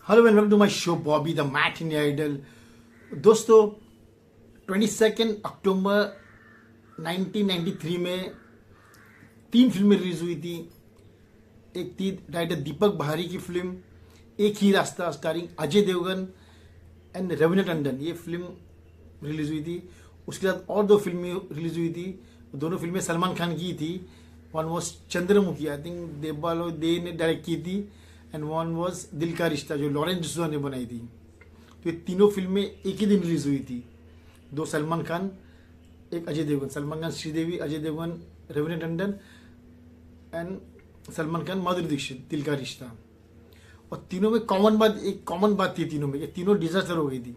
Hello welcome to my show Bobby the matinee idol. दोस्तों 22 अक्टूबर 1993 में 3 फिल्में रिलीज हुई थी। एक थी डायरेक्टर दीपक बहारी की फिल्म एक ही रास्ता स्टारिंग अजय देवगन एंड रवीना टंडन, ये फिल्म रिलीज हुई थी। उसके साथ और 2 फिल्में रिलीज हुई थी, दोनों फिल्में सलमान खान की थी। One was Chandramukhi, I think Debaloy Dey ने डायरेक्ट की थी, एंड वन वॉज दिल का रिश्ता जो लॉरेंस डिसूजा ने बनाई थी। तो ये तीनों फिल्में एक ही दिन रिलीज हुई थी, 2 सलमान खान एक अजय देवगन, सलमान खान श्रीदेवी, अजय देवगन रवीना टंडन एंड सलमान खान माधुरी दीक्षित, दिल का रिश्ता। और तीनों में एक कॉमन बात थी, तीनों में ये तीनों डिजास्टर हो गई थी।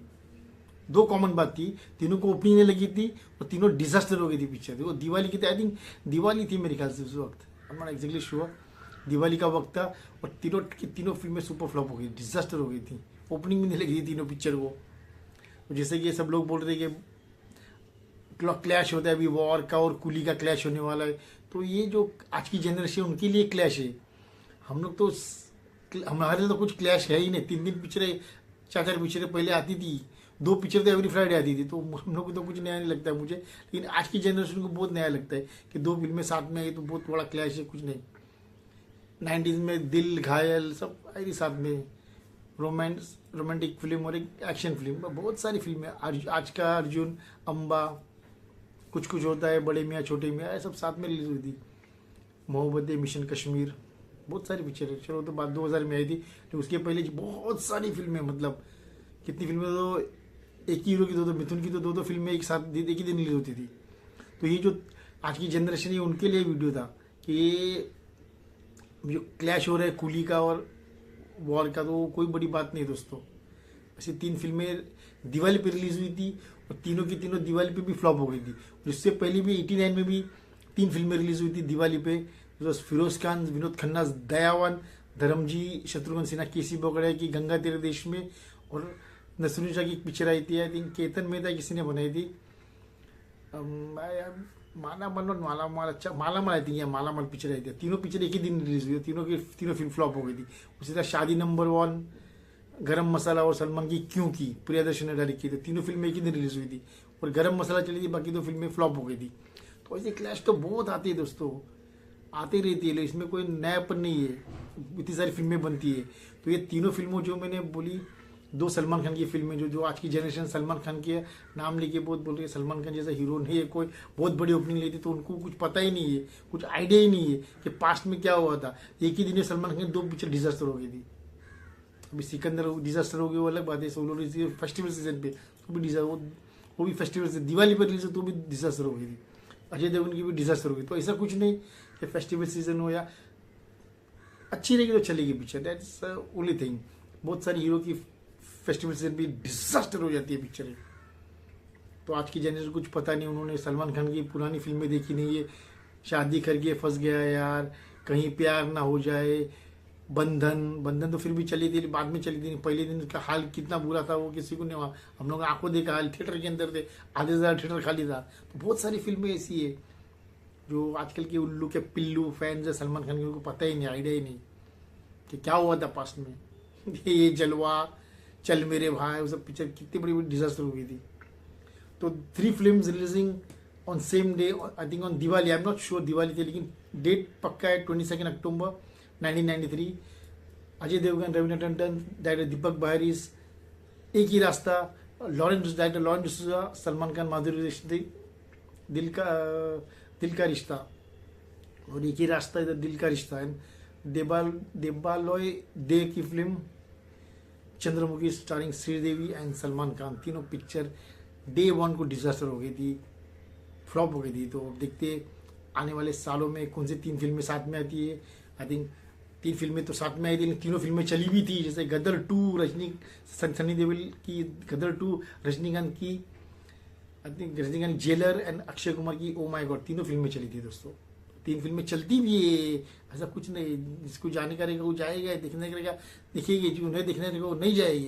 2 कॉमन बात थी, तीनों को ओपनिंग नहीं लगी थी और तीनों डिजास्टर हो गई थी पिक्चर। देखो दिवाली की थी, आई थिंक दिवाली थी मेरे ख्याल से उस वक्त, I am not exactly sure, Diwali का वक्त था। और तीनों फिल्में सुपर फ्लॉप हो गई, डिजास्टर हो गई थी, ओपनिंग भी नहीं लगी थी तीनों पिक्चर को। तो जैसे कि सब लोग बोल रहे थे कि क्लैश होता है अभी वॉर का और कुली का क्लैश होने वाला है, तो ये जो आज की जनरेशन उनके लिए क्लैश है। हम लोग तो हमारे तो कुछ क्लैश है ही नहीं। 3 पिक्चरें 4 पिक्चरें पहले आती थी, 2 पिक्चर तो एवरी फ्राइडे आती थी, तो हम लोग को तो कुछ नया नहीं लगता है मुझे। लेकिन आज की जनरेशन को बहुत नया लगता है कि 2 फिल्में साथ में आई तो बहुत बड़ा क्लैश है, कुछ नहीं। 90s में दिल घायल सब आई थी साथ में, रोमांटिक फिल्म और एक एक्शन फिल्म, बहुत सारी फिल्में। आज का अर्जुन, अम्बा, कुछ कुछ होता है, बड़े मियाँ छोटे मियाँ, ये सब साथ में रिलीज हुई थी। मोहब्बतें, मिशन कश्मीर, बहुत सारी पिक्चर है। चलो तो बात 2000 में आई थी, तो उसके पहले बहुत सारी फिल्में, मतलब कितनी फिल्में, तो एक ही हीरो की 2 मिथुन की तो 2 फिल्में एक साथ एक ही दिन रिलीज होती थी। तो ये जो आज की जनरेशन है उनके लिए वीडियो था कि ये जो क्लैश हो रहा है कुली का और वॉर का, तो कोई बड़ी बात नहीं दोस्तों। ऐसी 3 फिल्में दिवाली पे रिलीज हुई थी और तीनों की तीनों दिवाली पे भी फ्लॉप हो गई थी। उससे पहले भी 89 में भी 3 फिल्में रिलीज हुई थी दिवाली पे, फिरोज खान, विनोद खन्ना, दयावान, धर्मजी, शत्रुघ्न सिन्हा, केसी बोगड़े की गंगा तेरे देश में, और नसरुन शाह की एक पिक्चर आई थी, आई थिंक केतन मेहता किसी ने बनाई थी, माला माल, अच्छा माला माल आई थी, या माला माल पिक्चर आई थी। तीनों पिक्चर एक ही दिन रिलीज हुई, तीनों फिल्म फ्लॉप हो गई थी। उसी तरह शादी नंबर 1, गरम मसाला और सलमान की क्यों की प्रियदर्शन ने डायरेक्ट की थी, तीनों फिल्में एक ही दिन रिलीज हुई थी। और गरम मसाला चली थी, बाकी 2 फिल्में फ्लॉप हो गई थी। तो ऐसे क्लैश तो बहुत आती है दोस्तों, आती रहती है, इसमें कोई नयापन नहीं है, इतनी सारी फिल्में बनती है। तो ये तीनों फिल्मों जो मैंने बोली, 2 सलमान खान की फिल्में, जो आज की जनरेशन सलमान खान की है, नाम लेके बहुत बोल रही है सलमान खान जैसा हीरो नहीं है कोई, बहुत बड़ी ओपनिंग ली थी, तो उनको कुछ पता ही नहीं है, कुछ आइडिया ही नहीं है कि पास्ट में क्या हुआ था। एक ही दिन में सलमान खान की 2 पिक्चर डिजास्टर हो गई थी। अभी सिकंदर डिजास्टर हो गई, वो अलग बात है, सोलो फेस्टिवल सीजन पे, वो भी फेस्टिवल से दिवाली पर रिलीज, तो भी डिजास्टर हो गई थी। अजय देवगन की भी डिजास्टर हो गई। तो ऐसा कुछ नहीं कि फेस्टिवल सीजन हो या अच्छी रहेगी तो चलेगी पिक्चर, दैट्स ओनली थिंग। बहुत सारी हीरो की फेस्टिवल सीजन भी डिजास्टर हो जाती है पिक्चरें। तो आज की जनरेशन कुछ पता नहीं, उन्होंने सलमान खान की पुरानी फिल्में देखी नहीं है, शादी करके फंस गया यार, कहीं प्यार ना हो जाए, बंधन तो फिर भी चली थी, बाद में चली थी। पहले दिन का हाल कितना बुरा था वो किसी को नहीं, हम लोग आंखों देखा हाल, थिएटर के अंदर थे, आधे से ज़्यादा थिएटर खाली था। तो बहुत सारी फिल्में ऐसी है जो आजकल के उल्लू के पिल्लू फैंस है सलमान खान के, उनको पता ही नहीं, आइडिया ही नहीं कि क्या हुआ था पास्ट में। ये जलवा, चल मेरे भाई, वो सब पिक्चर कितनी बड़ी बड़ी डिजास्टर हो गई थी। तो 3 films releasing on same day, I think on Diwali, I am not sure Diwali थी, लेकिन डेट पक्का है 22 अक्टूबर 1993। अजय देवगन, रवीना टंडन, डायरेक्टर दीपक बहारी, एक ही रास्ता, डायरेक्टर लॉरेंस डिसूजा, सलमान खान, माधुरी दीक्षित, दिल का रिश्ता, और एक ही रास्ता इधर दिल का रिश्ता है। देबालोय दे की film Chandramukhi starring Sridevi and Salman Khan, तीनों पिक्चर डे 1 को डिजास्टर हो गई थी, फ्लॉप हो गई थी। तो देखते आने वाले सालों में कौन सी 3 फिल्में साथ में आती है। आई थिंक 3 फिल्में तो साथ में आई थी, तीनों फिल्में चली भी थी, जैसे गदर 2 सनी देओल की, गदर 2 रजनीकांत की, I think Rajinikanth jailer and Akshay Kumar की, ओ माय गॉड, तीनों फिल्में चली थी दोस्तों। 3 फिल्में चलती भी है, ऐसा कुछ नहीं, जिसको जाने का रहेगा वो जाएगा, देखने का रहेगा देखेगी, जो नहीं देखने रहेगा वो नहीं जाएगी।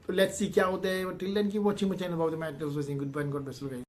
तो लेट्स सी क्या होता है। Till then keep watching my channel about the matters, goodbye and God bless you guys.